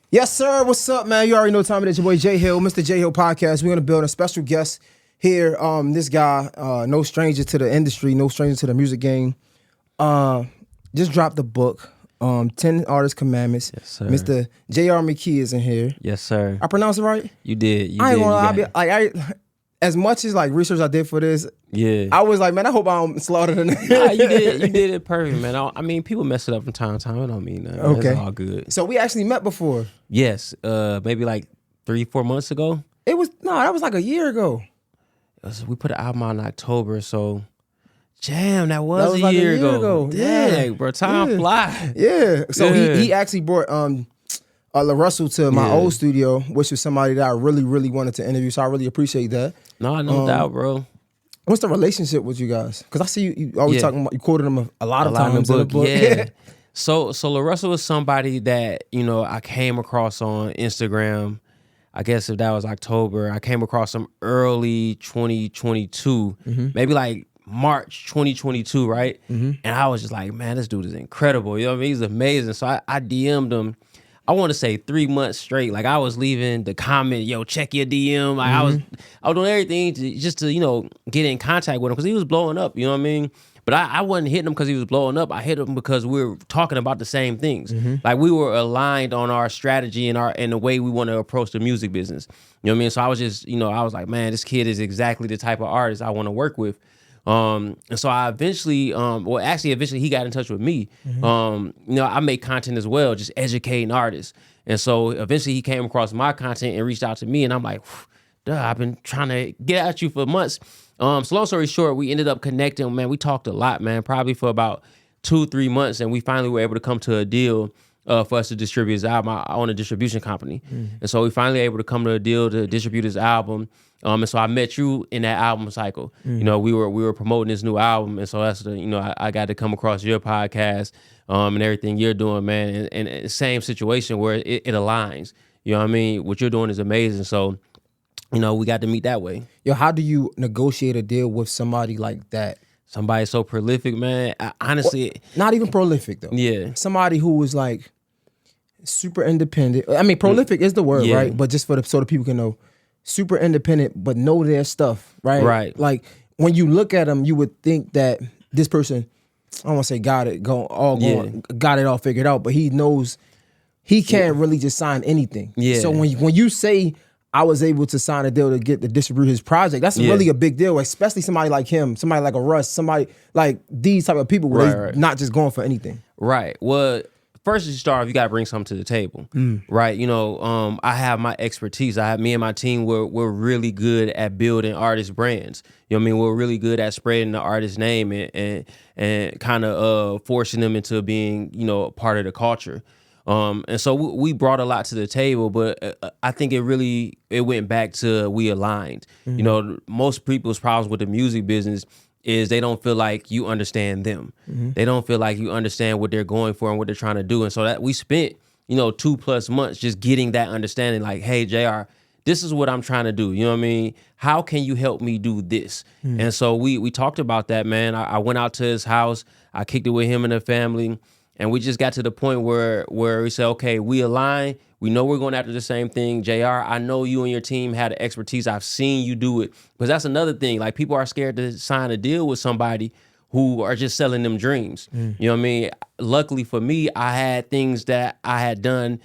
Yes, sir. What's up, man? You already know the time it is. Your boy J Hill, Mr. J Hill Podcast. We're gonna build a special guest here. This guy, no stranger to the industry, no stranger to the music game. Just dropped the book, 10 Artist Commandments. Yes, sir. Mr. J.R. Mckee is in here. Yes, sir. I pronounced it right? You did. I ain't gonna lie. As much as like research I did for this, I was like, man, I hope I don't slaughter the name. Nah, you did it perfect, man. I mean, people mess it up from time to time. I don't mean that. Okay. It's all good. So we actually met before. Yes, maybe like 3-4 months ago. That was like a year ago. We put an album out in October, so damn, that was a like year ago. Dang, Yeah. bro, time fly. Yeah. So he actually brought LaRussel to my old studio, which was somebody that I really, really wanted to interview. So I really appreciate that. No doubt, bro. What's the relationship with you guys? Because I see you always talking about, you quoted him a lot of times in the book. Yeah. So LaRussel was somebody that, I came across on Instagram. I guess if that was October, I came across him early 2022, maybe like March 2022, right? And I was just like, man, this dude is incredible. You know what I mean? He's amazing. So I DM'd him. I want to say 3 months straight. Like I was leaving the comment, yo, check your DM. Like I was doing everything to get in contact with him because he was blowing up. You know what I mean? But I wasn't hitting him because he was blowing up. I hit him because we were talking about the same things. Like we were aligned on our strategy and the way we want to approach the music business. You know what I mean? So I was just, I was like, man, this kid is exactly the type of artist I want to work with. And so I eventually, eventually he got in touch with me. I make content as well, just educating artists. And so eventually he came across my content and reached out to me, and I'm like, duh, I've been trying to get at you for months. So long story short, we ended up connecting, man. We talked a lot, man, probably for about 2-3 months, and we finally were able to come to a deal for us to distribute his album. I own a distribution company. And so we finally able to come to a deal to distribute his album. And so I met you in that album cycle. We were promoting this new album, and so that's I got to come across your podcast and everything you're doing, man. And same situation where it aligns. You know what I mean? What you're doing is amazing. So, we got to meet that way. Yo, how do you negotiate a deal with somebody like that? Somebody so prolific, man. Honestly, not even prolific though. Yeah. Somebody who was like super independent. I mean, prolific is the word, right? But just so the people can know. Super independent, but know their stuff, right? Right. Like when you look at them, you would think that this person, I don't want to say got it all figured out, but he knows he can't really just sign anything. Yeah. So when you say I was able to sign a deal to distribute his project, that's really a big deal, especially somebody like him, somebody like a Russ, somebody like these type of people where they're not just going for anything. Right. Well, first, as you start, you got to bring something to the table, right? I have my expertise. Me and my team, we're really good at building artist brands. You know what I mean? We're really good at spreading the artist name and kind of forcing them into being, part of the culture. And so we brought a lot to the table, but I think it went back to we aligned. Most people's problems with the music business is they don't feel like you understand them. They don't feel like you understand what they're going for and what they're trying to do. And so that we spent, 2+ months just getting that understanding, like, hey, JR, this is what I'm trying to do. You know what I mean? How can you help me do this? And so we talked about that, man. I went out to his house. I kicked it with him and the family. And we just got to the point where we said, okay, we align. We know we're going after the same thing. JR, I know you and your team had the expertise. I've seen you do it. Because that's another thing. Like, people are scared to sign a deal with somebody who are just selling them dreams. You know what I mean? Luckily for me, I had things that I had done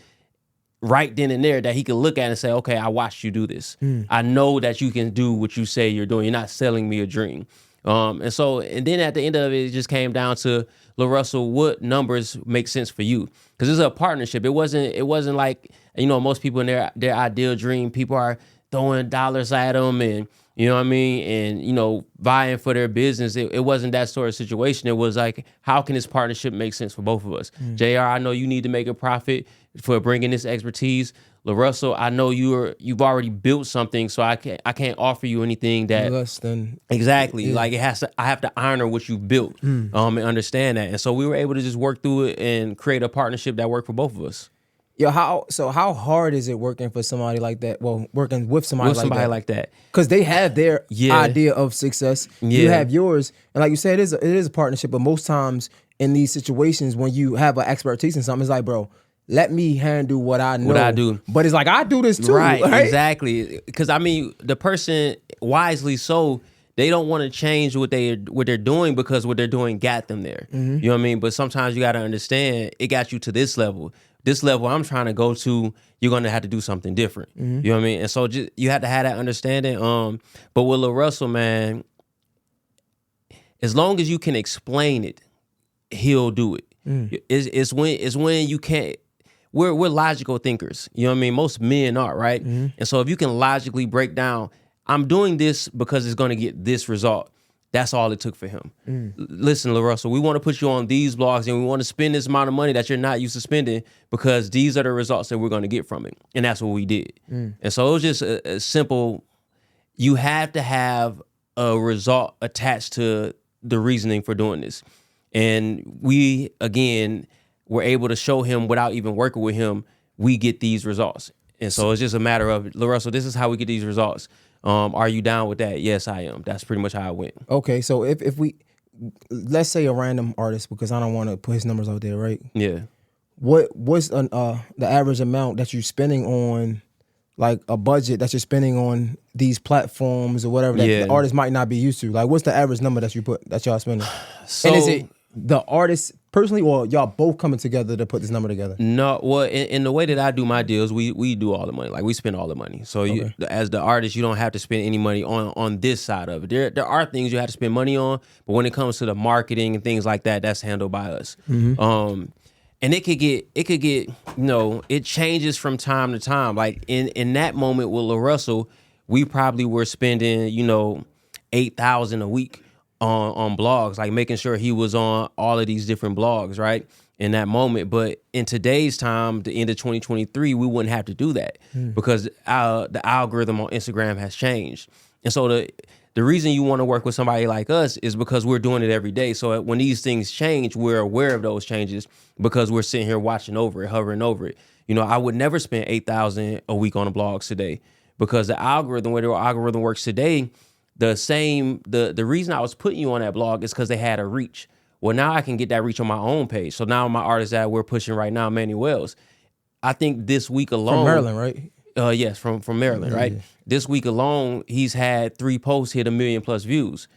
right then and there that he could look at and say, okay, I watched you do this. I know that you can do what you say you're doing. You're not selling me a dream. And then at the end of it just came down to, LaRussel, what numbers make sense for you? Because it's a partnership. It wasn't like, most people in their ideal dream, people are throwing dollars at them and, you know what I mean? And, vying for their business. It wasn't that sort of situation. It was like, how can this partnership make sense for both of us? JR, I know you need to make a profit for bringing this expertise. LaRussel, I know you've already built something, so I can't offer you anything that less than exactly like I have to honor what you built and understand that. And so we were able to just work through it and create a partnership that worked for both of us. Yo, how hard is it working for somebody like that? Well, working with somebody like that. Because they have their idea of success. You have yours, and like you said, it is a partnership. But most times in these situations, when you have an expertise in something, it's like, bro, let me handle what I know. What I do. But it's like, I do this too. Right, exactly. Because, I mean, the person, wisely so, they don't want to change what they're doing because what they're doing got them there. You know what I mean? But sometimes you got to understand, it got you to this level. This level I'm trying to go to, you're going to have to do something different. You know what I mean? And so you have to have that understanding. But with LaRussel, man, as long as you can explain it, he'll do it. It's when you can't. We're logical thinkers. You know what I mean? Most men are, right? And so if you can logically break down, I'm doing this because it's going to get this result. That's all it took for him. Listen, LaRussel, we want to put you on these blogs and we want to spend this amount of money that you're not used to spending because these are the results that we're going to get from it. And that's what we did. And so it was just a simple, you have to have a result attached to the reasoning for doing this. And we, again, were able to show him without even working with him, we get these results. And so it's just a matter of, LaRussel, this is how we get these results. Are you down with that? Yes, I am. That's pretty much how it went. Okay, so if we, let's say a random artist, because I don't want to put his numbers out there, right? Yeah. What's the average amount that you're spending on, like a budget that you're spending on these platforms or whatever that the artist might not be used to? Like, what's the average number that y'all spending? So, and is it the artist personally, or y'all both coming together to put this number together? No, well, in the way that I do my deals, we do all the money. Like, we spend all the money. So you, as the artist, you don't have to spend any money on this side of it. There are things you have to spend money on, but when it comes to the marketing and things like that, that's handled by us. And it could get, you know, it changes from time to time. Like in that moment with LaRussel, we probably were spending, you know, $8,000 a week on blogs, like making sure he was on all of these different blogs, right? In that moment. But in today's time, the end of 2023, we wouldn't have to do that because the algorithm on Instagram has changed. And so the reason you want to work with somebody like us is because we're doing it every day. So when these things change, we're aware of those changes because we're sitting here watching over it, hovering over it. You know, I would never spend $8,000 a week on the blogs today because the algorithm, where the algorithm works today, the reason I was putting you on that blog is because they had a reach. Well, now I can get that reach on my own page. So now my artist that we're pushing right now, Manny Wells, I think this week alone. From Maryland, right? Yes, from Maryland, right? This week alone, he's had 3 posts hit 1 million+ views.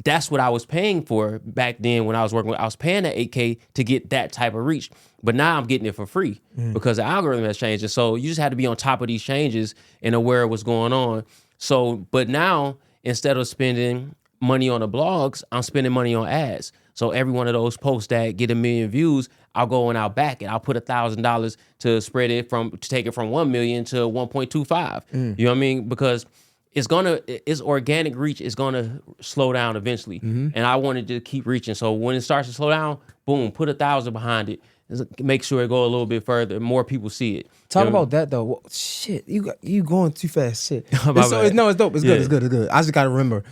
That's what I was paying for back then when I was working with, I was paying that $8K to get that type of reach. But now I'm getting it for free because the algorithm has changed. And so you just had to be on top of these changes and aware of what's going on. So, but now, instead of spending money on the blogs, I'm spending money on ads. So every one of those posts that get 1 million views, I'll go and I'll back it. I'll put $1,000 to spread it to take it from 1 million to 1.25. You know what I mean? Because its organic reach is gonna slow down eventually. And I wanted to keep reaching. So when it starts to slow down, boom, put 1,000 behind it. Make sure it go a little bit further. More people see it. Talk about that though. Well, shit, you going too fast. Shit. It's dope. It's good. It's good. I just gotta remember.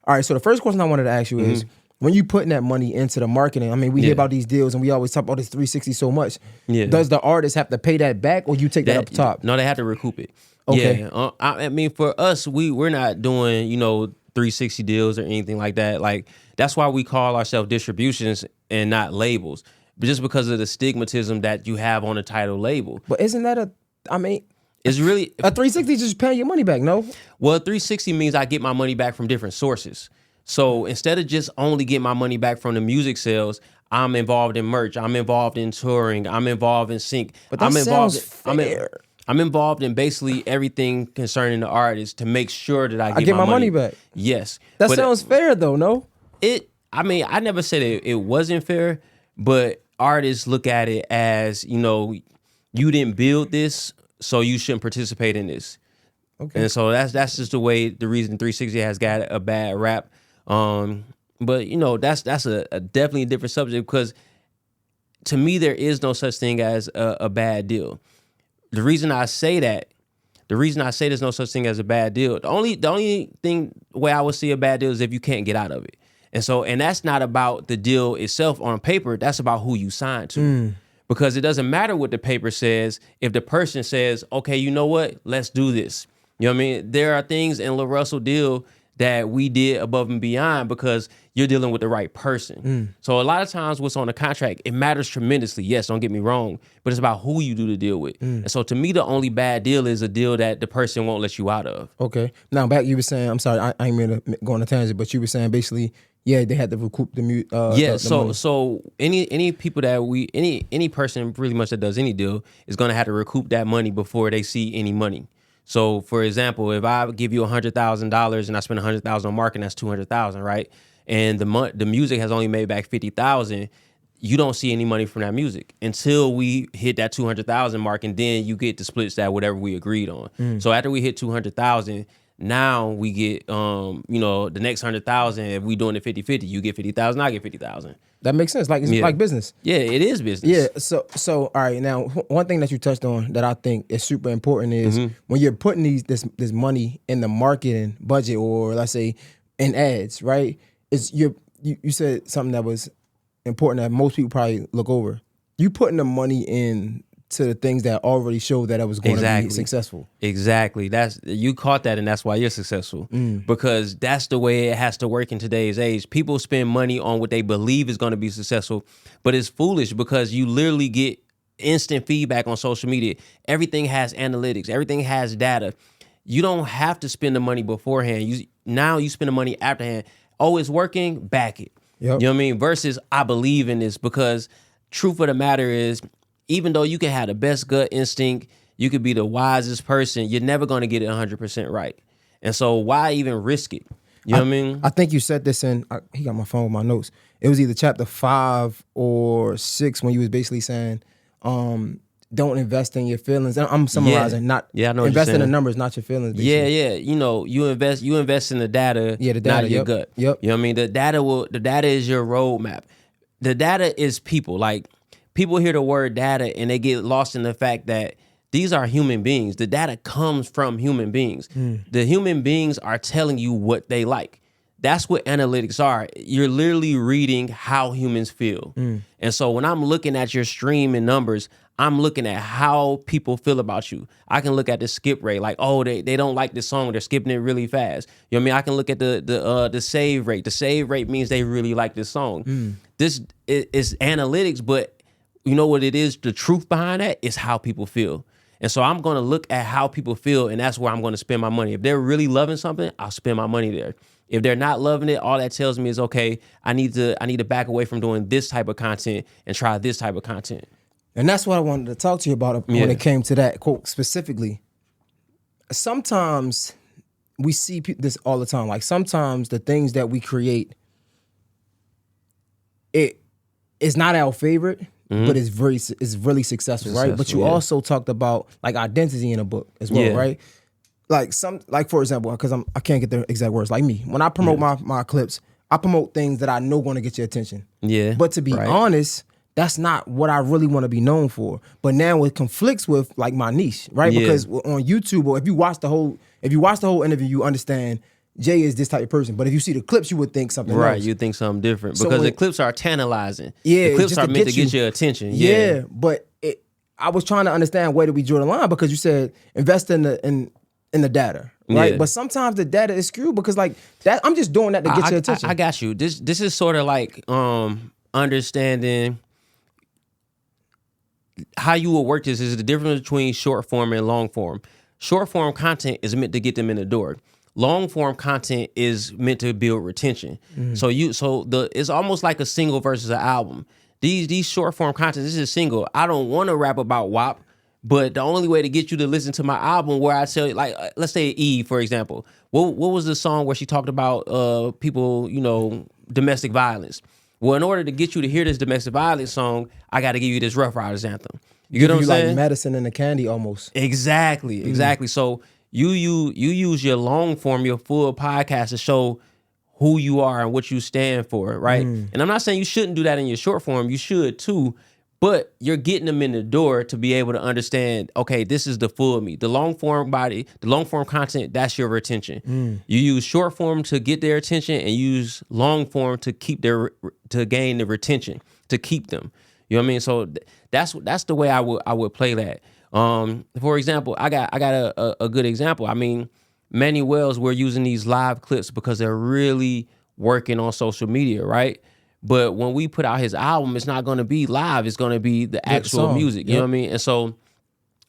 All right. So the first question I wanted to ask you is, when you putting that money into the marketing, I mean, we hear about these deals and we always talk about this 360 so much. Does the artist have to pay that back, or you take that up top? No, they have to recoup it. Okay. Yeah. I mean, for us, we're not doing, 360 deals or anything like that. Like, that's why we call ourselves distributions and not labels. But just because of the stigmatism that you have on the title label. But isn't that it's really a 360 just paying your money back? No. Well, 360 means I get my money back from different sources. So instead of just only getting my money back from the music sales, I'm involved in merch. I'm involved in touring. I'm involved in sync. But that sounds fair. I'm involved in basically everything concerning the artist to make sure that I get my money back. Yes. That sounds fair though, no? I never said it wasn't fair, but artists look at it as, you didn't build this, so you shouldn't participate in this. Okay. And so that's just the reason 360 has got a bad rap. But that's a definitely a different subject, because to me there is no such thing as a bad deal. The reason I say there's no such thing as a bad deal, the only way I would see a bad deal is if you can't get out of it. And that's not about the deal itself on paper. That's about who you signed to. Because it doesn't matter what the paper says if the person says, okay, you know what? Let's do this. You know what I mean? There are things in LaRussel deal that we did above and beyond because you're dealing with the right person. So a lot of times what's on the contract, it matters tremendously. Yes, don't get me wrong, but it's about who you do the deal with. And so to me, the only bad deal is a deal that the person won't let you out of. Okay. Now back, you were saying, I'm sorry, I ain't mean to go on a tangent, but you were saying basically, yeah, they had to recoup the money. So any people that any person pretty much that does any deal is gonna have to recoup that money before they see any money. So, for example, if I give you $100,000 and I spend $100,000 on marketing, that's $200,000, right? And the music has only made back $50,000. You don't see any money from that music until we hit that 200,000 mark, and then you get the splits that whatever we agreed on. So after we hit 200,000, now we get the next 100,000. If we doing it 50-50, you get 50,000, I get 50,000. That makes sense. Like it's like business. Yeah, it is business. Yeah. So all right. Now, one thing that you touched on that I think is super important is when you're putting this money in the marketing budget, or let's say in ads, right? You said something that was important that most people probably look over. You putting the money in to the things that already showed that it was going to be successful. Exactly. You caught that, and that's why you're successful. Because that's the way it has to work in today's age. People spend money on what they believe is going to be successful, but it's foolish because you literally get instant feedback on social media. Everything has analytics. Everything has data. You don't have to spend the money beforehand. Now you spend the money afterhand. Oh, it's working? Back it. Yep. You know what I mean? Versus I believe in this, because truth of the matter is, even though you can have the best gut instinct, you could be the wisest person, you're never going to get it 100% right. And so why even risk it? You know what I mean? I think you said this he got my phone with my notes. It was either chapter 5 or 6 when you was basically saying, don't invest in your feelings. I'm summarizing, invest in the numbers, not your feelings. Basically. Yeah. You invest in the data, not your gut. Yep. You know what I mean? The data is your roadmap. The data is people. Like, people hear the word data and they get lost in the fact that these are human beings. The data comes from human beings. The human beings are telling you what they like. That's what analytics are. You're literally reading how humans feel. And so when I'm looking at your stream and numbers, I'm looking at how people feel about you. I can look at the skip rate, like, oh, they don't like this song, they're skipping it really fast. You know what I mean? I can look at the save rate. The save rate means they really like this song. This is analytics, but you know what it is? The truth behind that is how people feel. And so I'm going to look at how people feel, and that's where I'm going to spend my money. If they're really loving something, I'll spend my money there. If they're not loving it, all that tells me is, okay, I need to back away from doing this type of content and try this type of content. And that's what I wanted to talk to you about when it came to that quote specifically. Sometimes we see this all the time. Like, sometimes the things that we create, it is not our favorite, but it's really successful, right? But you also talked about like identity in a book as well, right? Like for example, because I can't get the exact words. Like me, when I promote my clips, I promote things that I know going to get your attention. Yeah. But to be honest, that's not what I really want to be known for. But now it conflicts with like my niche, right? Because on YouTube, or if you watch the whole interview, you understand Jay is this type of person. But if you see the clips, you would think something else. Right, you think something different. Because the clips are tantalizing. Yeah. The clips are meant to get your attention. Yeah. But I was trying to understand where do we draw the line, because you said invest in the data. Right. Yeah. But sometimes the data is skewed because like that, I'm just doing that to get your attention. I got you. This is sort of like understanding how you will work. This is the difference between short form and long form. Short form content is meant to get them in the door. Long form content is meant to build retention. So it's almost like a single versus an album. These short form content, this is a single. I don't want to rap about WAP, but the only way to get you to listen to my album, where I tell you, like, let's say Eve, for example. What was the song where she talked about people, domestic violence? Well, in order to get you to hear this domestic violence song, I got to give you this Rough Riders anthem. You get what I'm saying? Like medicine and the candy almost. Exactly. So you use your long form, your full podcast to show who you are and what you stand for, right? And I'm not saying you shouldn't do that in your short form. You should too, but you're getting them in the door to be able to understand, okay, this is the full me. The long form content, that's your retention. You use short form to get their attention and use long form to gain the retention, to keep them. You know what I mean? So that's the way I would play that. For example, I got a good example. I mean, Manny Wells, we're using these live clips because they're really working on social media, right? But when we put out his album, it's not going to be live. It's going to be the actual music. You know what I mean? And so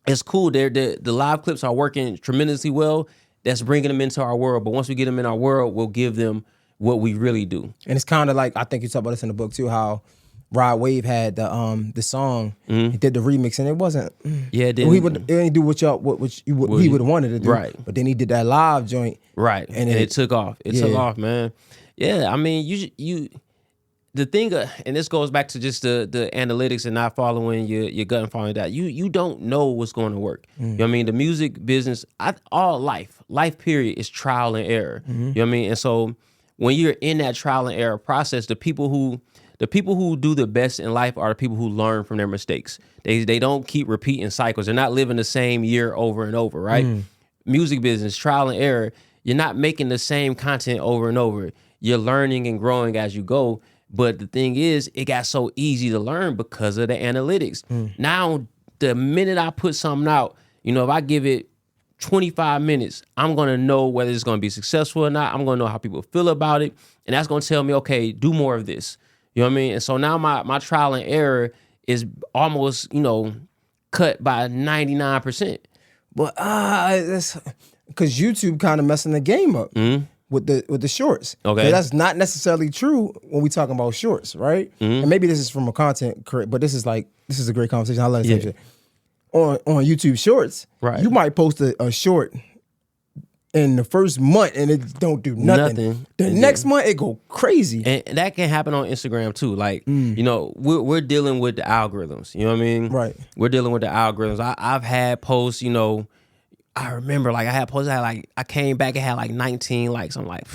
it's cool. The live clips are working tremendously well. That's bringing them into our world. But once we get them in our world, we'll give them what we really do. And it's kind of like, I think you talk about this in the book too, how Rod Wave had the song, he did the remix, and it wasn't. It didn't do what he would have wanted to do. Right. But then he did that live joint. Right. And it took off. It took off, man. Yeah. I mean, you the thing, and this goes back to just the analytics and not following your gut and following that. You don't know what's going to work. You know what I mean? The music business, all life period is trial and error. You know what I mean? And so when you're in that trial and error process, the people who do the best in life are the people who learn from their mistakes. They don't keep repeating cycles. They're not living the same year over and over, right? Music business, trial and error. You're not making the same content over and over. You're learning and growing as you go. But the thing is, it got so easy to learn because of the analytics. Now, the minute I put something out, if I give it 25 minutes, I'm going to know whether it's going to be successful or not. I'm going to know how people feel about it. And that's going to tell me, okay, do more of this. You know what I mean? And so now my trial and error is almost, cut by 99%. But that's because YouTube kind of messing the game up. With the shorts. Okay. That's not necessarily true when we talking about shorts, right? And maybe this is from a content correct, but this is a great conversation. I love it. On YouTube Shorts, right, you might post a short in the first month and it don't do nothing. The next month it go crazy. And that can happen on Instagram too. Like, we're dealing with the algorithms. You know what I mean? Right. We're dealing with the algorithms. I've had posts, I remember I had posts that I came back and had 19 likes. I'm like,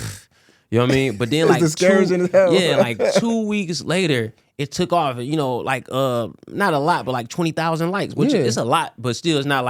you know what I mean? But then discouraging as hell. 2 weeks later, it took off. Not a lot, but 20,000 likes, which is a lot, but still it's not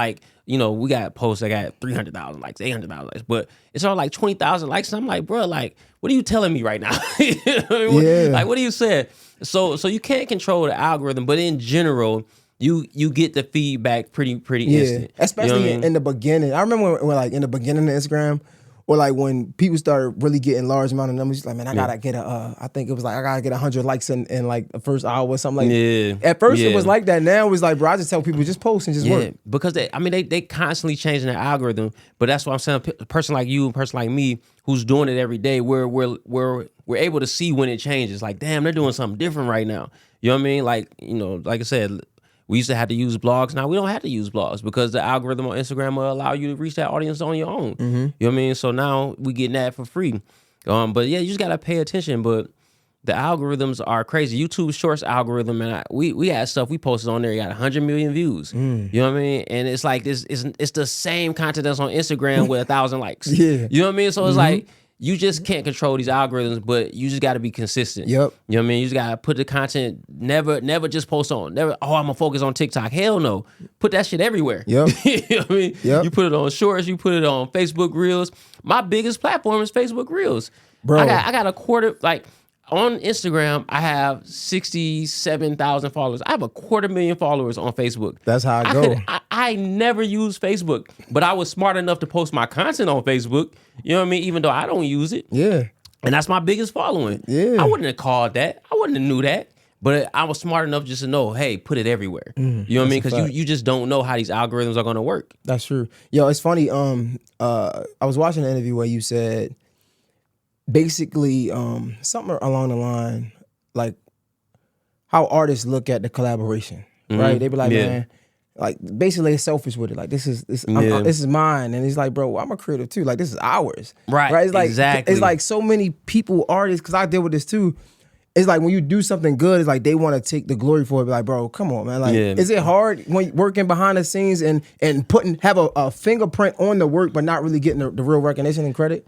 we got posts that got 300,000 likes, 800,000 likes, but it's all 20,000 likes. And I'm like, bro, what are you telling me right now? You know what I mean? What are you saying? So you can't control the algorithm, but in general, you get the feedback pretty instant. Especially in the beginning. I remember when in the beginning of Instagram, or when people started really getting large amount of numbers, man, I gotta get I think it was I gotta get 100 likes in the first hour or something that. At first it was like that. Now it's bro, I just tell people just post and just work. Because they constantly changing their algorithm. But that's what I'm saying. A person like you, a person like me, who's doing it every day, we're able to see when it changes. Damn, they're doing something different right now. You know what I mean? Like I said, we used to have to use blogs. Now we don't have to use blogs because the algorithm on Instagram will allow you to reach that audience on your own. You know what I mean? So now we getting that for free. But yeah, you just gotta pay attention. But the algorithms are crazy. YouTube Shorts algorithm, and we had stuff we posted on there. You got 100 million views. You know what I mean? And it's it's the same content that's on Instagram with 1,000 likes. You know what I mean? So it's you just can't control these algorithms, but you just got to be consistent. You know what I mean? You just got to put the content, never just post on. I'm going to focus on TikTok. Hell no. Put that shit everywhere. You know what I mean? You put it on Shorts, you put it on Facebook Reels. My biggest platform is Facebook Reels. Bro. I got a quarter, on Instagram, I have 67,000 followers. I have 250,000 followers on Facebook. That's how I go. I never use Facebook, but I was smart enough to post my content on Facebook. You know what I mean? Even though I don't use it. Yeah. And that's my biggest following. Yeah. I wouldn't have called that. I wouldn't have knew that. But I was smart enough just to know, hey, put it everywhere. You know what I mean? Because you just don't know how these algorithms are going to work. That's true. Yo, it's funny. I was watching an interview where you said, basically, something along the line, how artists look at the collaboration, right? They be like, man, basically they're selfish with it. This is mine, and it's bro, I'm a creative too. This is ours, right? It's exactly. It's so many people, artists, because I deal with this too. It's when you do something good, it's they want to take the glory for it. Bro, come on, man. Is it hard when you're working behind the scenes and have a fingerprint on the work, but not really getting the real recognition and credit?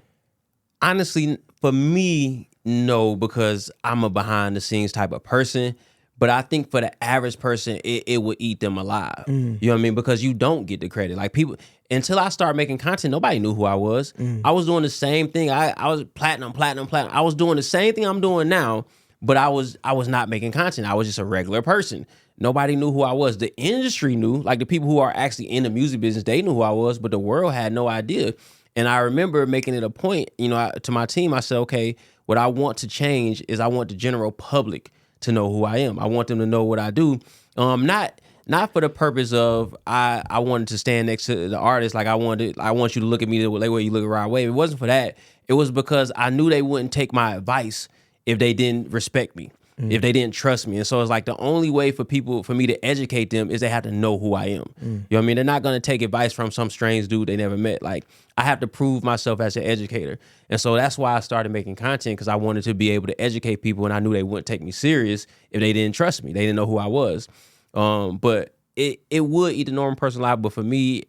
Honestly, for me, no, because I'm a behind the scenes type of person. But I think for the average person, it would eat them alive. You know what I mean? Because you don't get the credit. People, until I started making content, nobody knew who I was. I was doing the same thing. I was platinum. I was doing the same thing I'm doing now, but I was not making content. I was just a regular person. Nobody knew who I was. The industry knew, the people who are actually in the music business, they knew who I was, but the world had no idea. And I remember making it a point, to my team, I said, okay, what I want to change is I want the general public to know who I am. I want them to know what I do. Not for the purpose of I wanted to stand next to the artist, like I want you to look at me the way you look at Rod Wave. It wasn't for that. It was because I knew they wouldn't take my advice if they didn't respect me, if they didn't trust me. And so it's like the only way for me to educate them is they have to know who I am. You know what I mean? They're not going to take advice from some strange dude they never met. Like, I have to prove myself as an educator. And so that's why I started making content, because I wanted to be able to educate people, and I knew they wouldn't take me serious if they didn't trust me. They didn't know who I was. But it would eat the normal person alive. But for me,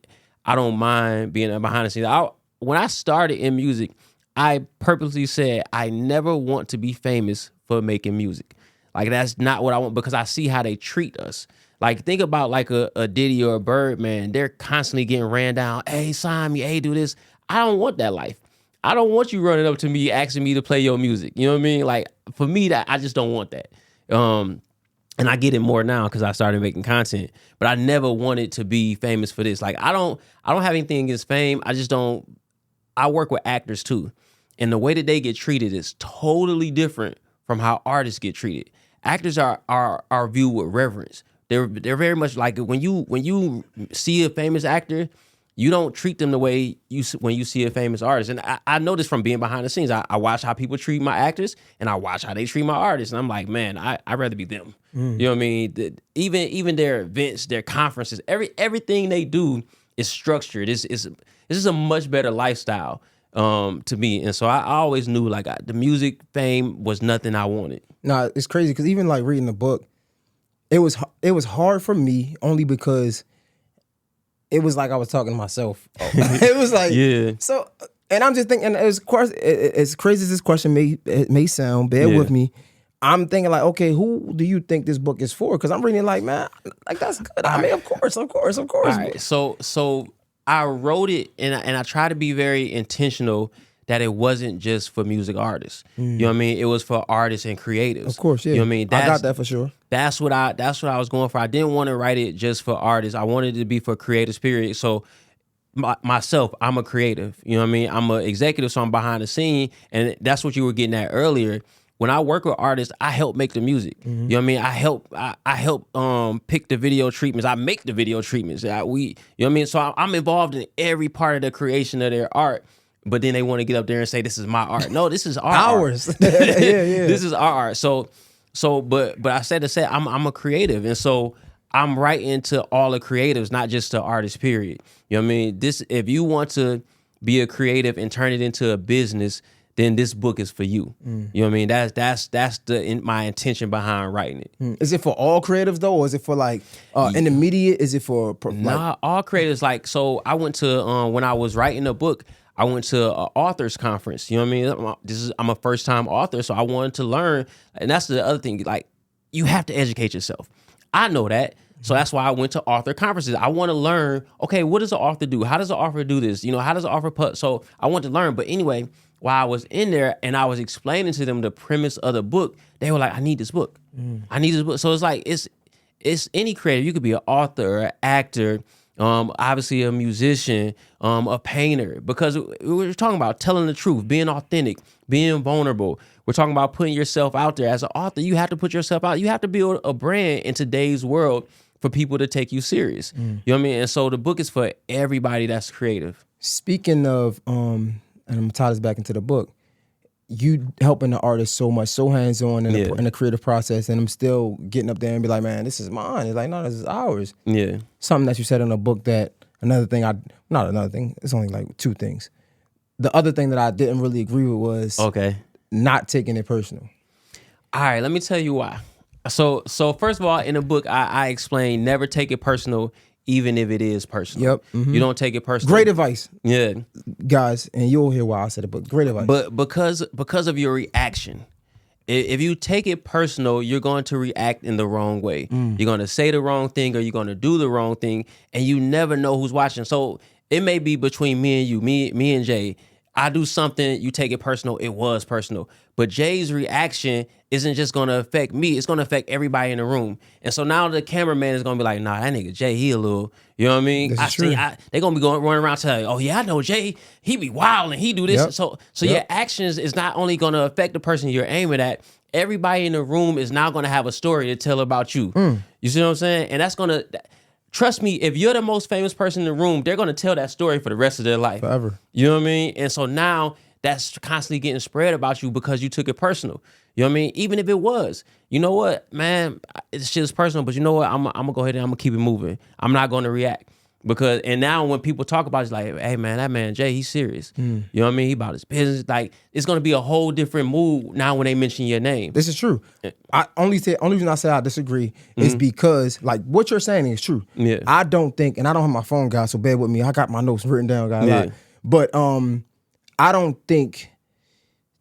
I don't mind being behind the scenes. When I started in music, I purposely said I never want to be famous for making music. Like, that's not what I want, because I see how they treat us. Like, think about like a Diddy or a Birdman. They're constantly getting ran down. Hey, sign me. Hey, do this. I don't want that life. I don't want you running up to me asking me to play your music. You know what I mean? Like, for me, I just don't want that. And I get it more now because I started making content. But I never wanted to be famous for this. Like, I don't have anything against fame. I just don't. I work with actors too, and the way that they get treated is totally different from how artists get treated. Actors are viewed with reverence. They're very much like when you see a famous actor, you don't treat them the way when you see a famous artist. And I know this from being behind the scenes. I watch how people treat my actors, and I watch how they treat my artists. And I'm like, man, I'd rather be them. You know what I mean? Even their events, their conferences, everything they do is structured. This is a much better lifestyle to me. And so I always knew like the music fame was nothing I wanted. Nah, it's crazy because even like reading the book, it was hard for me only because it was like I was talking to myself. It was like, yeah. So, and I'm just thinking, as crazy as this question may sound, bear with me. I'm thinking like, okay, who do you think this book is for? Because I'm reading it like, man, like that's good. I mean, of course. All right. So I wrote it, and I try to be very intentional that it wasn't just for music artists. You know what I mean? It was for artists and creatives. Of course, yeah. You know what I mean? I got that for sure. That's what I was going for. I didn't want to write it just for artists. I wanted it to be for creatives, period. So myself, I'm a creative. You know what I mean? I'm an executive, so I'm behind the scene, and that's what you were getting at earlier. When I work with artists, I help make the music. You know what I mean? I help pick the video treatments. I make the video treatments. You know what I mean? So I'm involved in every part of the creation of their art. But then they want to get up there and say, this is my art. No, this is ours. Yeah. This is our art. But I said to say I'm a creative. And so I'm writing to all the creatives, not just to artists, period. You know what I mean? If you want to be a creative and turn it into a business, then this book is for you. You know what I mean? That's my intention behind writing it. Is it for all creatives though, or is it for like intermediate? Is it for all creatives? Like, so I went to when I was writing a book, I went to an author's conference. You know what I mean? I'm a first time author, so I wanted to learn, and that's the other thing. Like, you have to educate yourself. I know that. So that's why I went to author conferences. I want to learn, okay, what does an author do? How does an author do this? You know, how does an author put? So I want to learn. But anyway, while I was in there and I was explaining to them the premise of the book, they were like, I need this book. I need this book. So it's like, it's any creative. You could be an author, an actor, obviously a musician, a painter, because we're talking about telling the truth, being authentic, being vulnerable. We're talking about putting yourself out there. As an author, you have to put yourself out. You have to build a brand in today's world for people to take you serious. You know what I mean? And so the book is for everybody that's creative. Speaking of, and I'm gonna tie this back into the book, you helping the artist so much, so hands-on in the creative process, and I'm still getting up there and be like, man, this is mine. It's like, no, this is ours. Yeah. Something that you said in a book that, it's only like two things. The other thing that I didn't really agree with was not taking it personal. All right, let me tell you why. So first of all, in the book, I explain never take it personal, even if it is personal. Yep. Mm-hmm. You don't take it personal. Great advice. Yeah. Guys, and you'll hear why I said it, but great advice. But because of your reaction, if you take it personal, you're going to react in the wrong way. You're going to say the wrong thing, or you're going to do the wrong thing, and you never know who's watching. So it may be between me and you, me and Jay. I do something, you take it personal, it was personal. But Jay's reaction isn't just gonna affect me, it's gonna affect everybody in the room. And so now the cameraman is gonna be like, nah, that nigga Jay, he a little, you know what I mean? They gonna be running around telling, oh yeah, I know Jay, he be wild and he do this. So your actions is not only gonna affect the person you're aiming at, everybody in the room is now gonna have a story to tell about you. You see what I'm saying? And that's gonna... Trust me, if you're the most famous person in the room, they're going to tell that story for the rest of their life. Forever. You know what I mean? And so now that's constantly getting spread about you because you took it personal. You know what I mean? Even if it was, you know what, man, it's just personal, but you know what? I'm going to go ahead and I'm going to keep it moving. I'm not going to react. Because, and now when people talk about it, it's like, hey man, that man Jay, he's serious. You know what I mean? He about his business. Like, it's gonna be a whole different mood now when they mention your name. This is true. Only reason I say I disagree is because like what you're saying is true. Yeah. I don't think, and I don't have my phone, guys, so bear with me. I got my notes written down, guys. But I don't think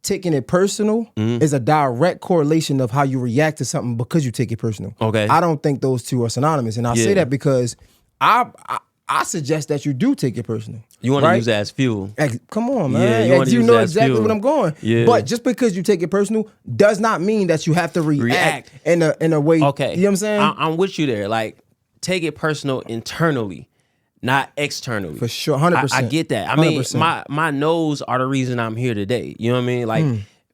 taking it personal is a direct correlation of how you react to something because you take it personal. Okay. I don't think those two are synonymous. And I say that because I suggest that you do take it personal. You want to use that as fuel. Come on, man. Yeah, you know exactly what I'm going. Yeah. But just because you take it personal does not mean that you have to react. in a way. Okay. You know what I'm saying? I'm with you there. Like, take it personal internally, not externally. For sure, 100%. I get that. I mean, 100%. my no's are the reason I'm here today. You know what I mean? Like,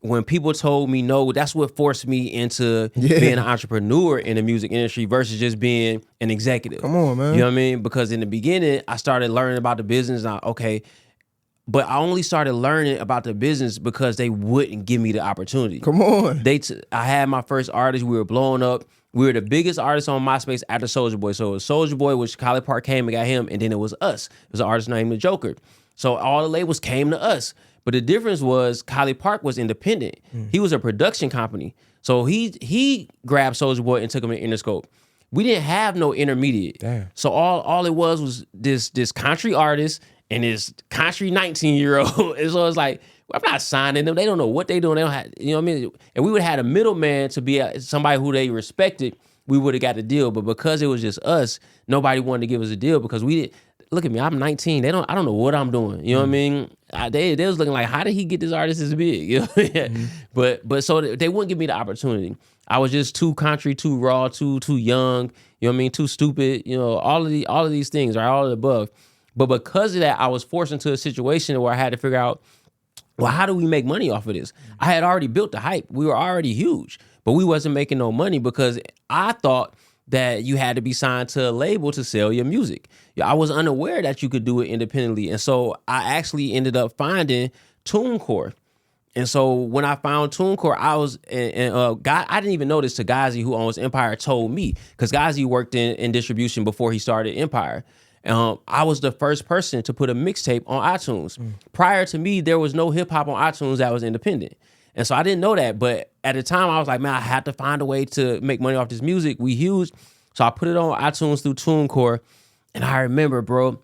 when people told me no, that's what forced me into being an entrepreneur in the music industry versus just being an executive. Come on, man. You know what I mean? Because in the beginning, I started learning about the business. But I only started learning about the business because they wouldn't give me the opportunity. Come on. I had my first artist. We were blowing up. We were the biggest artists on MySpace after Soulja Boy. So it was Soulja Boy, which College Park came and got him, and then it was us. It was an artist named The Joker. So all the labels came to us. But the difference was College Park was independent. He was a production company. So he grabbed Soulja Boy and took him to Interscope. We didn't have no intermediate. Damn. So all it was this country artist and this country 19-year-old. And so it's like, I'm not signing them. They don't know what they doing. They don't have, you know what I mean? And we would have had a middleman to be somebody who they respected. We would have got the deal. But because it was just us, nobody wanted to give us a deal because we didn't. Look at me, I'm 19. I don't know what I'm doing. You know what I mean? They was looking like, how did he get this artist this big? You know? But so they wouldn't give me the opportunity. I was just too country, too raw, too young. You know what I mean? Too stupid. You know, all of these things, right? All of the above. But because of that, I was forced into a situation where I had to figure out, well, how do we make money off of this? I had already built the hype. We were already huge, but we wasn't making no money because I thought that you had to be signed to a label to sell your music. I was unaware that you could do it independently. And so I actually ended up finding TuneCore. And so when I found TuneCore, I was, I didn't even know this till Gazi, who owns Empire, told me, because Gazi worked in distribution before he started Empire. I was the first person to put a mixtape on iTunes. Prior to me, there was no hip hop on iTunes that was independent. And so I didn't know that. But at the time, I was like, man, I had to find a way to make money off this music. We huge. So I put it on iTunes through TuneCore. And I remember, bro,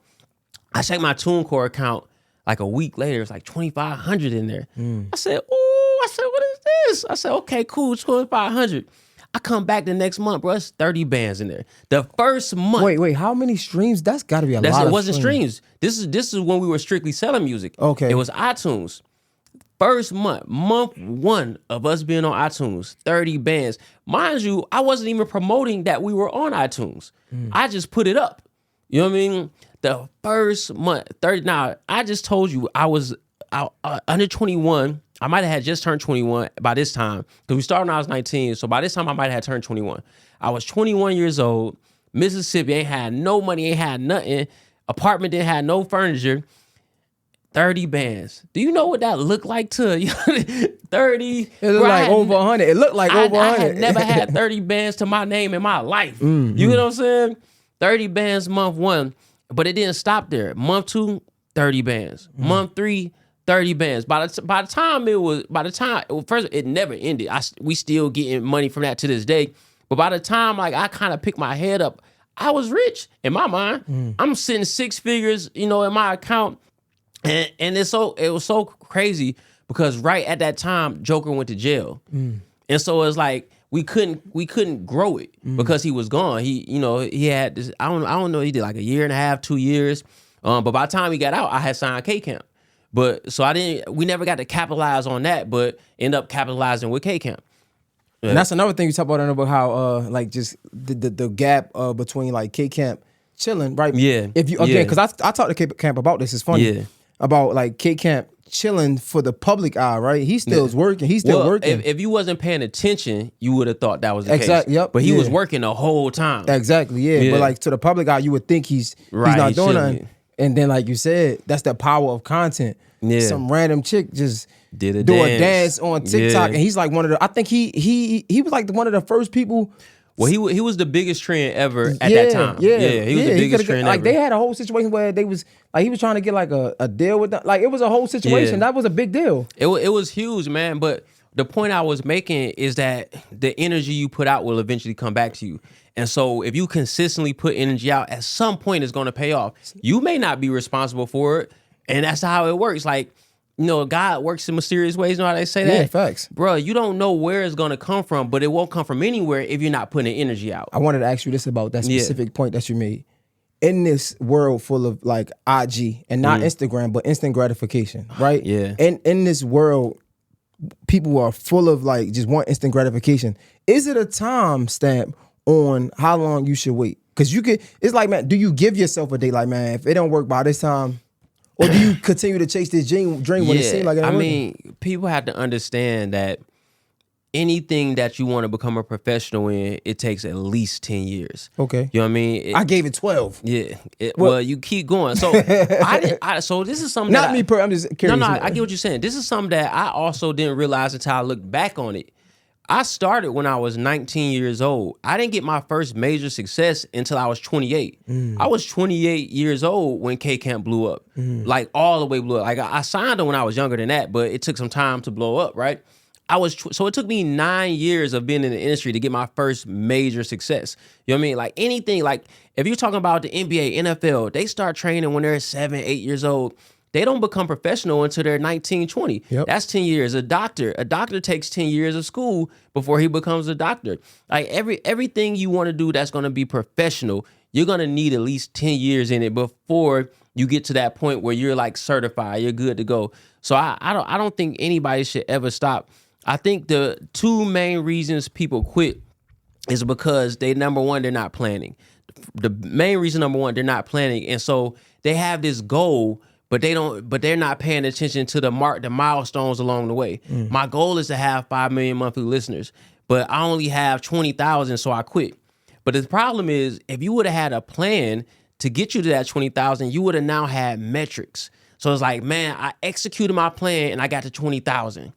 I checked my TuneCore account like a week later. It's like 2,500 in there. I said, what is this? I said, okay, cool, 2,500. I come back the next month, bro. It's 30 bands in there. The first month. Wait, how many streams? That's got to be a lot. It wasn't streams. This is when we were strictly selling music. Okay. It was iTunes. First month 1 of us being on iTunes, 30 bands. Mind you, I wasn't even promoting that we were on iTunes. I just put it up. You know what I mean? The first month, 30. Now, I just told you I was under 21. I might have had just turned 21 by this time because we started when I was 19. So by this time, I might have had turned 21. I was 21 years old. Mississippi ain't had no money, ain't had nothing. Apartment didn't have no furniture. 30 bands. Do you know what that looked like to 30? It looked like over 100. It looked like over 100. I had never had 30 bands to my name in my life. You know what I'm saying? 30 bands month 1. But it didn't stop there. Month 2, 30 bands. Month 3, 30 bands. By the time first, it never ended. We still getting money from that to this day. But by the time like I kind of picked my head up, I was rich in my mind. I'm sitting 6 figures, in my account. And it was so crazy because right at that time, Joker went to jail. And so it's like we couldn't grow it because he was gone. He had this, I don't know, he did like a year and a half, 2 years. But by the time he got out, I had signed K-Camp. But so we never got to capitalize on that, but end up capitalizing with K-Camp. Yeah. And that's another thing you talk about how like just the gap between like K-Camp chilling, right? Yeah. If you again, because I talked to K-Camp about this. It's funny about like K-Camp chilling for the public eye, right? He still is working. He's still working. If you wasn't paying attention, you would have thought that was the case. Yep. But he was working the whole time. Exactly. Yeah. But like to the public eye, you would think he's not doing nothing. And then, like you said, that's the power of content. Yeah. Some random chick just do a dance on TikTok, and he's like one of the. I think he was like one of the first people. Well, he was the biggest trend ever at that time. Yeah, he was the biggest trend like ever. They had a whole situation where they was like he was trying to get like a deal with them. Like it was a whole situation. That was a big deal. It was huge, man. But the point I was making is that the energy you put out will eventually come back to you. And so if you consistently put energy out, at some point it's going to pay off. You may not be responsible for it, and that's how it works. Like, God works in mysterious ways. You know how they say that? Yeah, facts. Bro, you don't know where it's going to come from, but it won't come from anywhere if you're not putting energy out. I wanted to ask you this about that specific point that you made. In this world full of like IG, and not Instagram, but instant gratification, right? Yeah. And in this world, people are full of like just want instant gratification. Is it a time stamp on how long you should wait? Because it's like, man, do you give yourself a day? Like, man, if it don't work by this time, or do you continue to chase this dream when it seems like it ain't working? People have to understand that anything that you want to become a professional in, it takes at least 10 years. Okay. You know what I mean? I gave it 12. Yeah. Well, you keep going. So so this is something I'm just curious. No, I get what you're saying. This is something that I also didn't realize until I looked back on it. I started when I was 19 years old. I didn't get my first major success until I was 28. I was 28 years old when K-Camp blew up. Like all the way blew up. Like I signed him when I was younger than that, but it took some time to blow up, right? So it took me 9 years of being in the industry to get my first major success. You know what I mean? Like anything, like if you're talking about the NBA, NFL, they start training when they're 7, 8 years old. They don't become professional until they're 19, 20. Yep. That's 10 years. A doctor takes 10 years of school before he becomes a doctor. Like everything you want to do that's going to be professional, you're going to need at least 10 years in it before you get to that point where you're like certified, you're good to go. So I don't think anybody should ever stop. I think the two main reasons people quit is because number one, they're not planning. The main reason, number one, they're not planning. And so they have this goal, but they're not paying attention to the milestones along the way. My goal is to have 5 million monthly listeners, but I only have 20,000, so I quit. But the problem is, if you would have had a plan to get you to that 20,000, you would have now had metrics. So it's like, man, I executed my plan and I got to 20,000.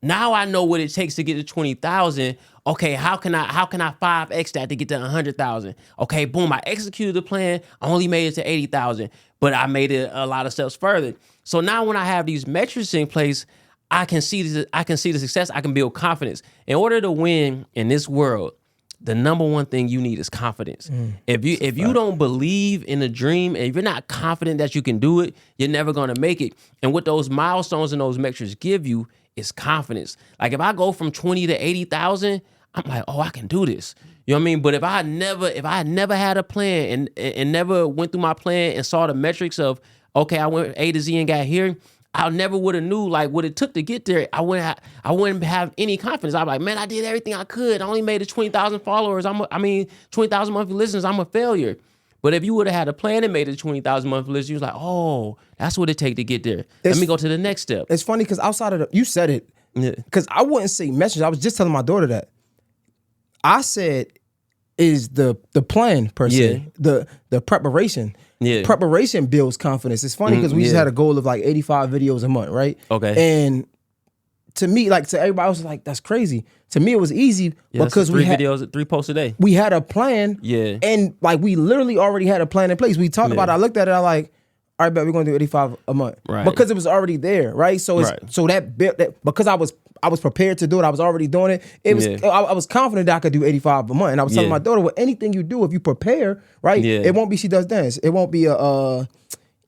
Now I know what it takes to get to 20,000. Okay, how can I 5x that to get to 100,000? Okay, boom, I executed the plan. I only made it to 80,000, but I made it a lot of steps further. So now when I have these metrics in place, I can see the success. I can build confidence. In order to win in this world, the number one thing you need is confidence. If you don't believe in a dream, and if you're not confident that you can do it, you're never gonna make it. And what those milestones and those metrics give you is confidence. Like if I go from 20 to 80,000, I'm like, oh, I can do this. You know what I mean? But if I had never had a plan and never went through my plan and saw the metrics of, okay, I went A to Z and got here, I never would have knew like what it took to get there. I wouldn't have any confidence. I'm like, man, I did everything I could. I only made it 20,000 followers. 20,000 monthly listeners. I'm a failure. But if you would have had a plan and made it 20,000 monthly listeners, you was like, oh, that's what it take to get there. Let me go to the next step. It's funny because outside of you said it, because I wouldn't say message. I was just telling my daughter that. I said is the plan per se, the preparation. Yeah. Preparation builds confidence. It's funny because we just had a goal of like 85 videos a month, right? Okay. And to me, like to everybody else, like that's crazy. To me, it was easy because we had 3 posts a day. We had a plan, and like we literally already had a plan in place. We talked about it. I looked at it. I like, all right, bet we're gonna do 85 a month, right? Because it was already there, right? So so that because I was prepared to do it. I was already doing it. It was I was confident that I could do 85 a month, and I was telling my daughter, well, anything you do, if you prepare, right? It won't be she does dance. It won't be a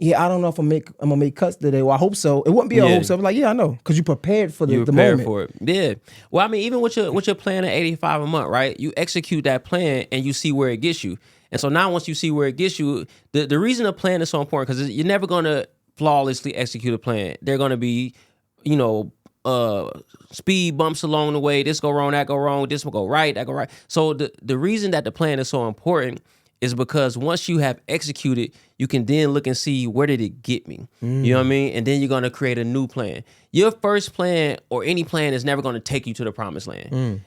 I don't know if I'm gonna make cuts today. Well, I hope so. It wouldn't be a hope so. I'm like, I know, because you prepared for the moment. For it. Yeah. Well, I mean, even with your plan at 85 a month, right? You execute that plan and you see where it gets you. And so now once you see where it gets you, the reason a plan is so important, because you're never gonna flawlessly execute a plan. They're going to be, you know, speed bumps along the way. This go wrong, that go wrong. This will go right, that go right. So the reason that the plan is so important is because once you have executed, you can then look and see, where did it get me? You know what I mean? And then you're going to create a new plan. Your first plan or any plan is never going to take you to the promised land.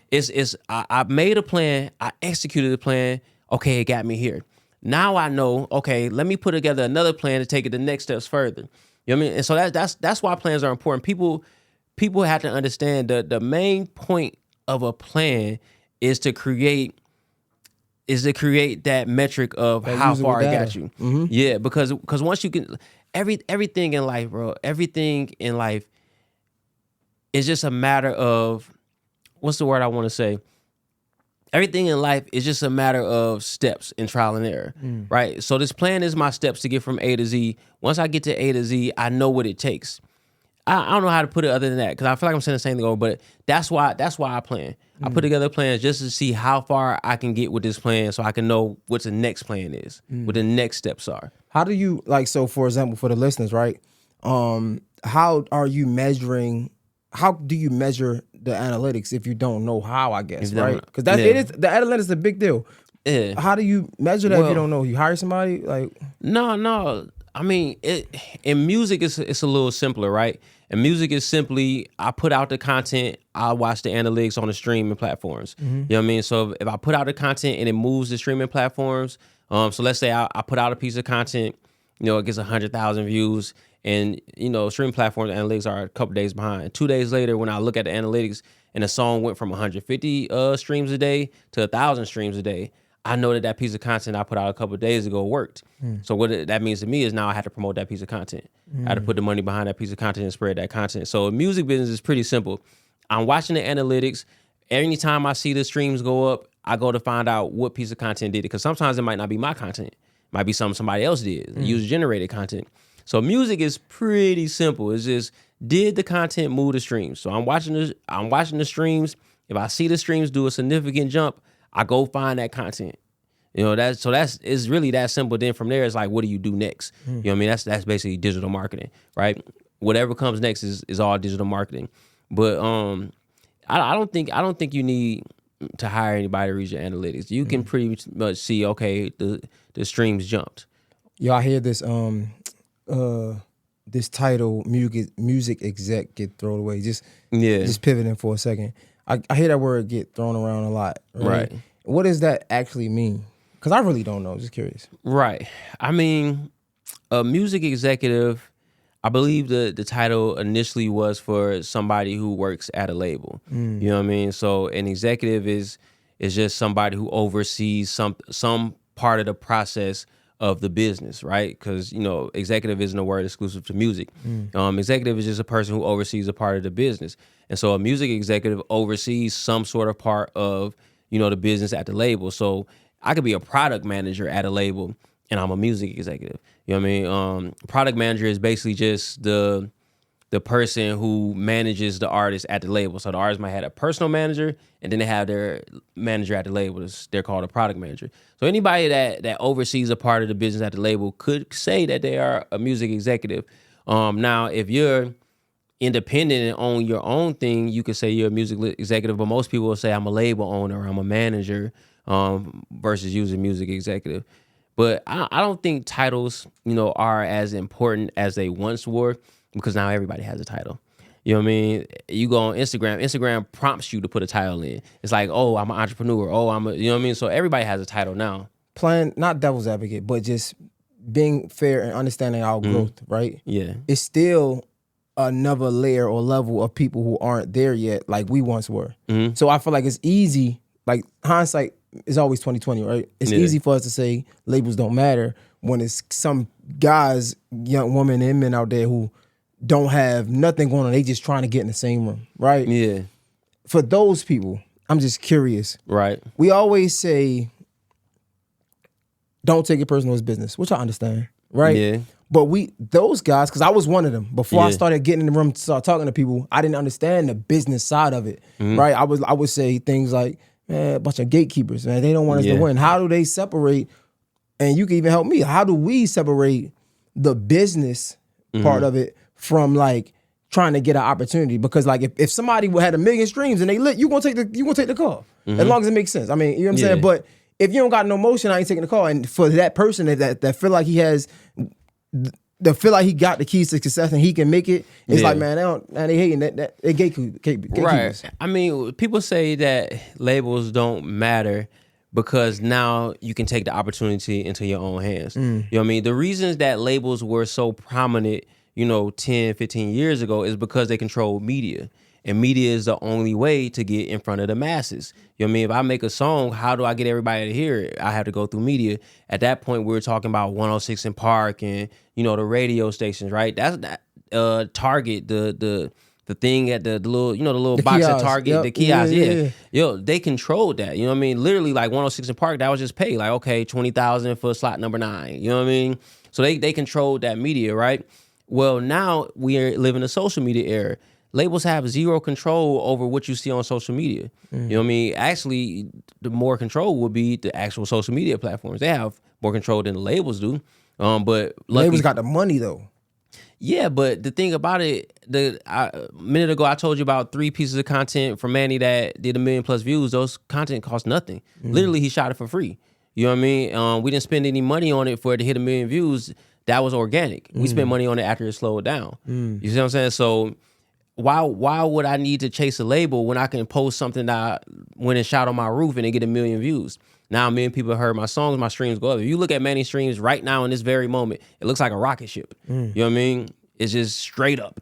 I made a plan, I executed the plan. Okay, it got me here. Now I know, okay, let me put together another plan to take it the next steps further. You know what I mean? And so that's why plans are important. People have to understand the main point of a plan is to create that metric of how far it got you. Mm-hmm. Yeah, because once you can, everything in life, bro, everything in life is just a matter of, what's the word I want to say? Everything in life is just a matter of steps and trial and error, right? So this plan is my steps to get from A to Z. Once I get to A to Z, I know what it takes. I don't know how to put it other than that, because I feel like I'm saying the same thing over, but that's why I plan. I put together plans just to see how far I can get with this plan, so I can know what the next plan is, what the next steps are. How do you, like, so for example, for the listeners, right? How do you measure the analytics if you don't know how, I guess, right? Because the analytics is a big deal. Yeah. How do you measure that if you don't know? You hire somebody? Like, no. I mean, in music, it's a little simpler, right? And music is simply, I put out the content, I watch the analytics on the streaming platforms. You know what I mean? So if I put out the content and it moves the streaming platforms, so let's say I put out a piece of content, you know, it gets 100,000 views, and, you know, streaming platforms analytics are a couple days behind. 2 days later, when I look at the analytics and the song went from 150 streams a day to 1,000 streams a day, I know that piece of content I put out a couple of days ago worked. So what that means to me is now I have to promote that piece of content. I have to put the money behind that piece of content and spread that content. So music business is pretty simple. I'm watching the analytics. Anytime I see the streams go up, I go to find out what piece of content did it. Because sometimes it might not be my content. It might be something somebody else did, user-generated content. So music is pretty simple. It's just, did the content move the streams? So I'm watching the streams. If I see the streams do a significant jump, I go find that content. You know, it's really that simple. Then from there, it's like, what do you do next? You know what I mean? That's basically digital marketing, right? Whatever comes next is all digital marketing. But I don't think you need to hire anybody to read your analytics. You can pretty much see, okay, the streams jumped. Yo, I hear this this title, music exec, get thrown away. Just pivoting for a second. I hear that word get thrown around a lot. Right. What does that actually mean? Because I really don't know. Just curious. Right. I mean, a music executive, I believe the title initially was for somebody who works at a label. You know what I mean? So an executive is just somebody who oversees some part of the process of the business, right? Because, you know, executive isn't a word exclusive to music. Executive is just a person who oversees a part of the business. And so a music executive oversees some sort of part of, you know, the business at the label. So I could be a product manager at a label and I'm a music executive. You know what I mean? Product manager is basically just the person who manages the artist at the label. So the artist might have a personal manager and then they have their manager at the label. They're called a product manager. So anybody that oversees a part of the business at the label could say that they are a music executive. Now, if you're independent and own your own thing, you could say you're a music executive, but most people will say I'm a label owner, I'm a manager, versus using music executive. But I don't think titles, you know, are as important as they once were, because now everybody has a title. You know what I mean? You go on Instagram prompts you to put a title in. It's like, oh, I'm an entrepreneur. Oh, you know what I mean? So everybody has a title now. Playing, not devil's advocate, but just being fair and understanding our growth, right? Yeah. It's still another layer or level of people who aren't there yet like we once were. So I feel like it's easy, like hindsight is always 20/20, right? It's easy for us to say labels don't matter when it's some guys, young women and men out there who don't have nothing going on. They just trying to get in the same room, right? Yeah. For those people, I'm just curious. Right. We always say, don't take it personal as business, which I understand, right? Yeah. But those guys, because I was one of them. Before I started getting in the room to start talking to people, I didn't understand the business side of it, right? I would say things like, man, a bunch of gatekeepers, man. They don't want us to win. How do they separate? And you can even help me. How do we separate the business part of it from like trying to get an opportunity, because like if somebody had 1 million streams and they lit, you gonna take the call as long as it makes sense. I mean, you know what I'm saying? But if you don't got no motion, I ain't taking the call. And for that person that feel like he has, that feel like he got the keys to success and he can make it, it's like, man, they hating that they gatekeepers. Right. I mean, people say that labels don't matter because now you can take the opportunity into your own hands. You know what I mean? The reasons that labels were so prominent, 10, 15 years ago is because they control media. And media is the only way to get in front of the masses. You know what I mean? If I make a song, how do I get everybody to hear it? I have to go through media. At that point, we were talking about 106 in Park and, the radio stations, right? That's Target, the thing at the little, the little box kiosk, at Target, the kiosk, yeah. Yo, they controlled that. You know what I mean? Literally, like 106 in Park, that was just paid. Like, okay, $20,000 for slot number 9. You know what I mean? So they controlled that media, right? Well, now we are living in a social media era. Labels have zero control over what you see on social media. You know what I mean? Actually, the more control would be the actual social media platforms. They have more control than the labels do. But labels got the money though. Yeah, but the thing about it, a minute ago I told you about 3 pieces of content from Manny that did 1 million+ views. Those content cost nothing. Literally, he shot it for free. You know what I mean? We didn't spend any money on it for it to hit 1 million views. That was organic. We spent money on it after it slowed down. You see what I'm saying? So why would I need to chase a label when I can post something that I went and shot on my roof and it get 1 million views? Now 1 million people heard my songs, my streams go up. If you look at Manny's streams right now in this very moment, it looks like a rocket ship. You know what I mean? It's just straight up.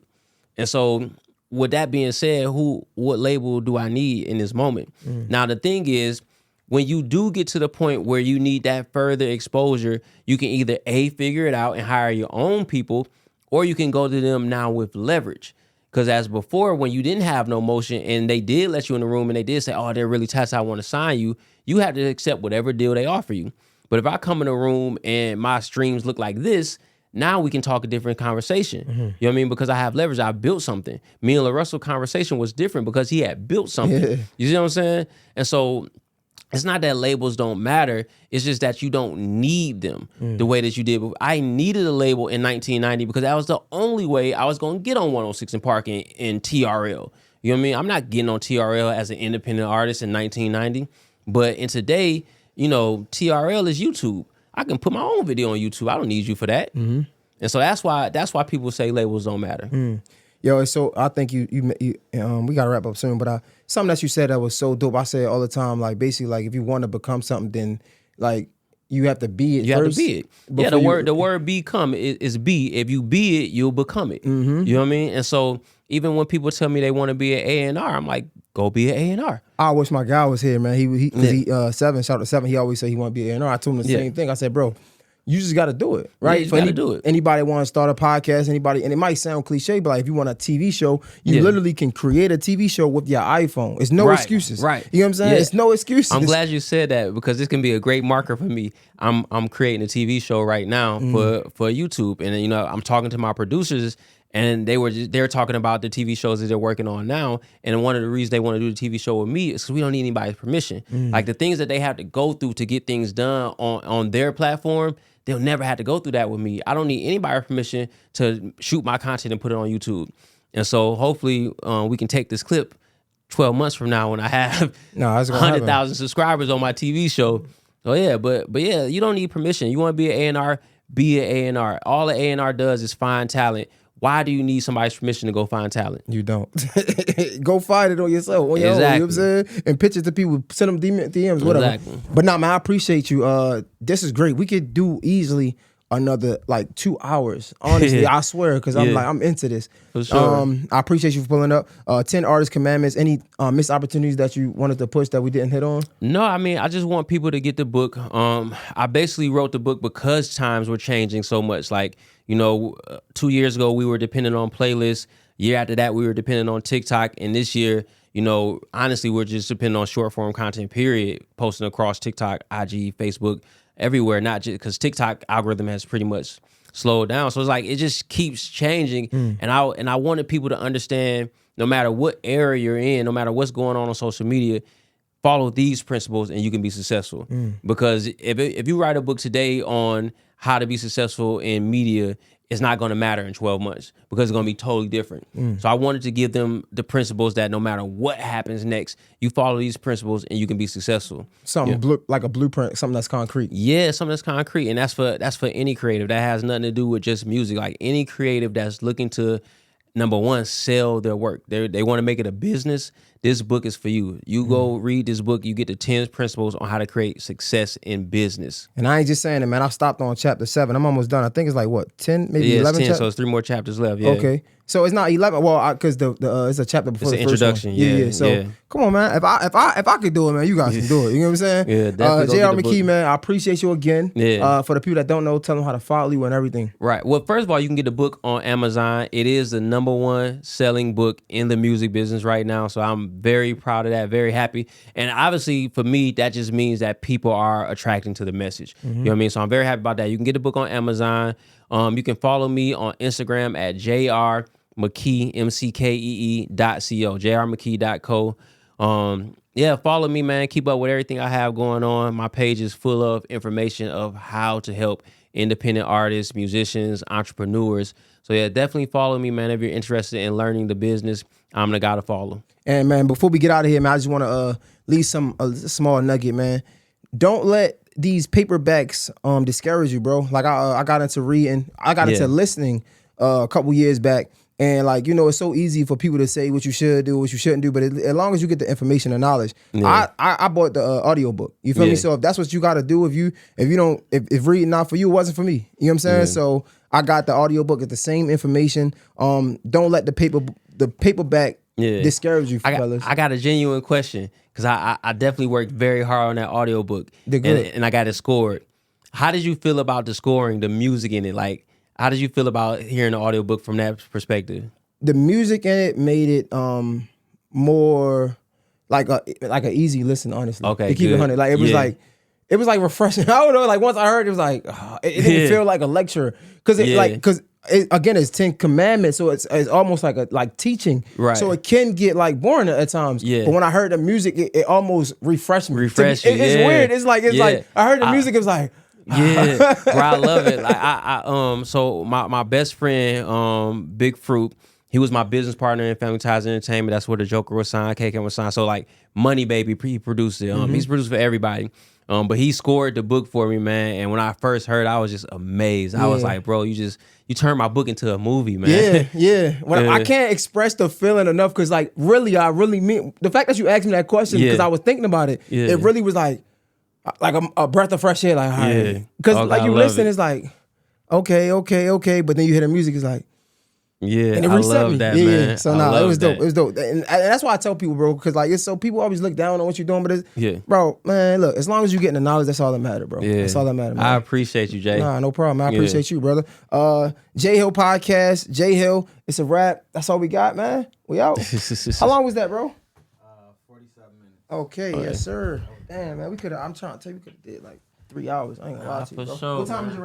And so with that being said, what label do I need in this moment? Now the thing is, when you do get to the point where you need that further exposure, you can either figure it out and hire your own people, or you can go to them now with leverage. Because as before, when you didn't have no motion and they did let you in the room and they did say, oh, they're really tough, I want to sign you, you had to accept whatever deal they offer you. But if I come in a room and my streams look like this, now we can talk a different conversation. You know what I mean? Because I have leverage. I built something. Me and LaRussel conversation was different because he had built something. You see what I'm saying? And so it's not that labels don't matter. It's just that you don't need them the way that you did. I needed a label in 1990 because that was the only way I was going to get on 106 in Park and TRL. You know what I mean? I'm not getting on TRL as an independent artist in 1990. But in today, TRL is YouTube. I can put my own video on YouTube. I don't need you for that. And so that's why people say labels don't matter. Yo, so I think you we gotta wrap up soon, but something that you said that was so dope. I say it all the time, like basically, like if you want to become something, then like you have to be it. You first. have to be it. Yeah, the word become is be. If you be it, you'll become it. You know what I mean? And so even when people tell me they want to be an A&R, I'm like, go be an A&R. I wish my guy was here, man. He Seven, shout out to Seven. He always said he want to be an A&R. I told him the same thing. I said, bro, you just got to do it, right? Yeah, you got to do it. Anybody want to start a podcast, anybody, and it might sound cliche, but like if you want a TV show, you literally can create a TV show with your iPhone. It's no excuses. Right. You know what I'm saying? It's no excuses. I'm glad you said that because this can be a great marker for me. I'm creating a TV show right now for YouTube. And I'm talking to my producers and they're talking about the TV shows that they're working on now. And one of the reasons they want to do the TV show with me is because we don't need anybody's permission. Like the things that they have to go through to get things done on their platform, they'll never have to go through that with me. I don't need anybody's permission to shoot my content and put it on YouTube. And so hopefully we can take this clip 12 months from now when I have 100,000 subscribers on my TV show. So yeah, but yeah, you don't need permission. You want to be an A&R, be an A&R. All an A&R does is find talent. Why do you need somebody's permission to go find talent? You don't. Go find it on yourself. On your own, you know what I'm saying? And pitch it to people. Send them DMs, whatever. Exactly. But nah, man, I appreciate you. This is great. We could do easily another like 2 hours. Honestly, I swear, because I'm into this. For sure. I appreciate you for pulling up. 10 Artist Commandments. Any missed opportunities that you wanted to push that we didn't hit on? No, I mean, I just want people to get the book. I basically wrote the book because times were changing so much. Like, 2 years ago, we were dependent on playlists. Year after that, we were dependent on TikTok. And this year, honestly, we're just dependent on short form content, period. Posting across TikTok, IG, Facebook, everywhere. Not just because TikTok algorithm has pretty much slowed down. So it's like, it just keeps changing. And I wanted people to understand, no matter what area you're in, no matter what's going on social media, follow these principles and you can be successful. Because if you write a book today on how to be successful in media, it's not going to matter in 12 months because it's going to be totally different. So I wanted to give them the principles that no matter what happens next, you follow these principles and you can be successful. Something like a blueprint, something that's concrete. Yeah, something that's concrete. And that's for any creative. That has nothing to do with just music. Like any creative that's looking to, number one, sell their work. They want to make it a business. This book is for you. You go read this book, you get the 10 principles on how to create success in business. And I ain't just saying it, man. I stopped on chapter 7. I'm almost done. I think it's like, what, 10, maybe 11 it's 10, chapters? so it's 3 more chapters left. Yeah. Okay. So it's not 11. Well, because it's a chapter before It's the an first introduction. one. Yeah. So come on, man. If I could do it, man, you guys can do it. You know what I'm saying? Yeah, definitely. JR Mckee, man, I appreciate you again. Yeah. For the people that don't know, tell them how to follow you and everything. Right. Well, first of all, you can get the book on Amazon. It is the #1 selling book in the music business right now. So I'm very proud of that, very happy. And obviously, for me, that just means that people are attracting to the message. You know what I mean? So I'm very happy about that. You can get the book on Amazon. You can follow me on Instagram at JR Mckee, MCKEE.co, JRMckee.co. Yeah, follow me, man. Keep up with everything I have going on. My page is full of information of how to help independent artists, musicians, entrepreneurs. So yeah, definitely follow me, man. If you're interested in learning the business, I'm the guy to follow. And man, before we get out of here, man, I just want to leave a small nugget, man. Don't let these paperbacks discourage you, bro. Like I got into reading, I got into listening a couple years back. And like, you know, it's so easy for people to say what you should do, what you shouldn't do. But as long as you get the information and knowledge, I bought the audio book. You feel me? So if that's what you got to do, if reading not for you, it wasn't for me. You know what I'm saying? So I got the audio book. It's the same information. Don't let the paperback discourage you, fellas. I got a genuine question because I definitely worked very hard on that audio book and I got it scored. How did you feel about the scoring, the music in it? Like, how did you feel about hearing the audiobook from that perspective? The music in it made it more like an easy listen, honestly. Okay, to keep it 100. Like it was like refreshing. I don't know. Like once I heard it, was like it didn't feel like a lecture because again it's 10 commandments, so it's almost like teaching. Right. So it can get like boring at times. Yeah. But when I heard the music, it almost refreshed me. It's weird. It's like I heard the music. It was like. Yeah, bro, I love it. Like so my best friend, Big Fruit, he was my business partner in Family Ties Entertainment. That's where the Joker was signed, KK was signed. So like Money Baby, he produced it. He's produced for everybody. But he scored the book for me, man. And when I first heard, I was just amazed. I was like, bro, you turned my book into a movie, man. Yeah. I can't express the feeling enough because like really, I really mean the fact that you asked me that question because I was thinking about it. Yeah. It really was like a breath of fresh air, like, all right. Because like you listen, it's like, okay, but then you hear the music, it's like, and it reset me. That, man. Yeah. So it was dope. It was dope, and that's why I tell people, bro, because like it's so people always look down on what you're doing, but bro, man, look, as long as you're getting the knowledge, that's all that matters, bro. Yeah. That's all that matters. I appreciate you, Jay. Nah, no problem. I appreciate you, brother. J Hill Podcast, J Hill. It's a wrap. That's all we got, man. We out. How long was that, bro? 47 minutes. Okay, yes, sir. Damn, man, I'm trying to tell you, we could have did like 3 hours. I ain't gonna lie to you, bro. Sure, what time man. is it?